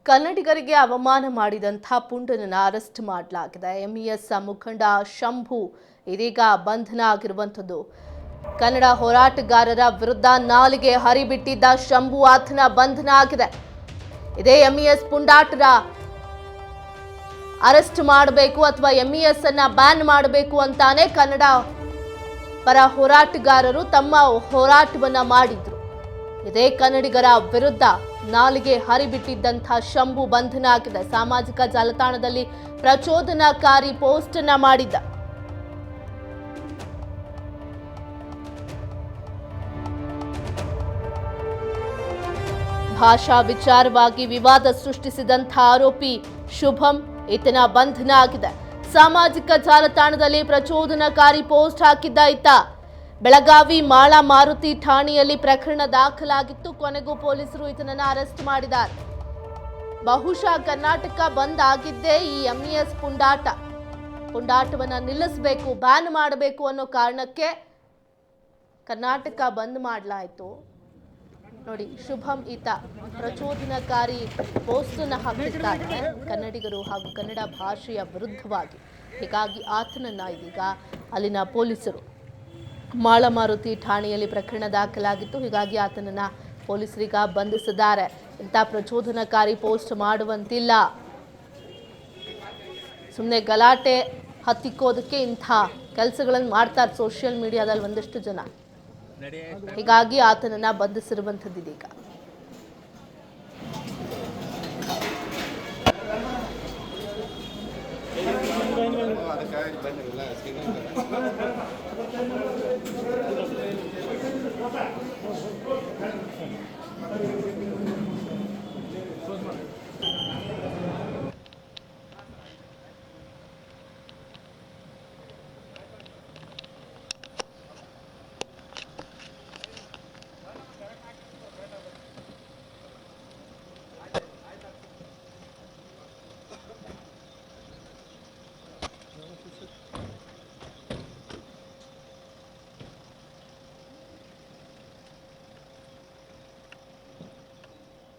ಕನ್ನಡಿಗರಿಗೆ ಅವಮಾನ ಮಾಡಿದಂಥ ಪುಂಡನನ್ನು ಅರೆಸ್ಟ್ ಮಾಡಲಾಗಿದೆ. ಎಂಇಎಸ್ ಮುಖಂಡ ಶಂಭು ಇದೀಗ ಬಂಧನ ಆಗಿರುವಂಥದ್ದು. ಕನ್ನಡ ಹೋರಾಟಗಾರರ ವಿರುದ್ಧ ನಾಲಿಗೆ ಹರಿಬಿಟ್ಟಿದ್ದ ಶಂಭು ಆತನ ಬಂಧನ ಆಗಿದೆ. ಇದೇ ಎಂಇಎಸ್ ಪುಂಡಾಟರ ಅರೆಸ್ಟ್ ಮಾಡಬೇಕು ಅಥವಾ ಎಂಇಎಸ್ ಅನ್ನ ಬ್ಯಾನ್ ಮಾಡಬೇಕು ಅಂತಾನೆ ಕನ್ನಡ ಪರ ಹೋರಾಟಗಾರರು ತಮ್ಮ ಹೋರಾಟವನ್ನ ಮಾಡಿದ್ರು. ಇದೇ ಕನ್ನಡಿಗರ ವಿರುದ್ಧ ನಾಲಿಗೆ ಹರಿಬಿಟ್ಟಿದ್ದಂಥ ಶಂಭು ಬಂಧನ ಆಗಿದೆ. ಸಾಮಾಜಿಕ ಜಾಲತಾಣದಲ್ಲಿ ಪ್ರಚೋದನಾಕಾರಿ ಪೋಸ್ಟ್ ಅನ್ನ ಮಾಡಿದ್ದ. ಭಾಷಾ ವಿಚಾರವಾಗಿ ವಿವಾದ ಸೃಷ್ಟಿಸಿದಂಥ ಆರೋಪಿ ಶುಭಂ ಈತನ ಬಂಧನ ಆಗಿದೆ. ಸಾಮಾಜಿಕ ಜಾಲತಾಣದಲ್ಲಿ ಪ್ರಚೋದನಾಕಾರಿ ಪೋಸ್ಟ್ ಹಾಕಿದ್ದ ಈತ ಬೆಳಗಾವಿ ಮಾಳ ಮಾರುತಿ ಠಾಣೆಯಲ್ಲಿ ಪ್ರಕರಣ ದಾಖಲಾಗಿತ್ತು. ಕೊನೆಗೂ ಪೊಲೀಸರು ಈತನನ್ನ ಅರೆಸ್ಟ್ ಮಾಡಿದ್ದಾರೆ. ಬಹುಶಃ ಕರ್ನಾಟಕ ಬಂದ್ ಆಗಿದ್ದೇ ಈ ಎಂಇಎಸ್ ಪುಂಡಾಟವನ್ನ ನಿಲ್ಲಿಸಬೇಕು, ಬ್ಯಾನ್ ಮಾಡಬೇಕು ಅನ್ನೋ ಕಾರಣಕ್ಕೆ ಕರ್ನಾಟಕ ಬಂದ್ ಮಾಡಲಾಯಿತು. ನೋಡಿ, ಶುಭಂ ಈತ ಪ್ರಚೋದನಕಾರಿ ಪೋಸ್ಟ್ ಅನ್ನು ಹಾಕಿದ್ದಾರೆ ಕನ್ನಡಿಗರು ಹಾಗೂ ಕನ್ನಡ ಭಾಷೆಯ ವಿರುದ್ಧವಾಗಿ. ಹೀಗಾಗಿ ಆತನನ್ನ ಇದೀಗ ಅಲ್ಲಿನ ಪೊಲೀಸರು ಮಾಳಮಾರುತಿ ಠಾಣೆಯಲ್ಲಿ ಪ್ರಕರಣ ದಾಖಲಾಗಿತ್ತು. ಹೀಗಾಗಿ ಆತನನ್ನ ಪೊಲೀಸರೀಗ ಬಂಧಿಸಿದ್ದಾರೆ. ಇಂಥ ಪ್ರಚೋದನಕಾರಿ ಪೋಸ್ಟ್ ಮಾಡುವಂತಿಲ್ಲ, ಸುಮ್ಮನೆ ಗಲಾಟೆ ಹತ್ತಿಕ್ಕೋದಕ್ಕೆ ಇಂಥ ಕೆಲಸಗಳನ್ನು ಮಾಡ್ತಾರೆ ಸೋಷಿಯಲ್ ಮೀಡಿಯಾದಲ್ಲಿ ಒಂದಷ್ಟು ಜನ. ಹೀಗಾಗಿ ಆತನನ್ನ ಬಂಧಿಸಿರುವಂಥದ್ದಿದೀಗ.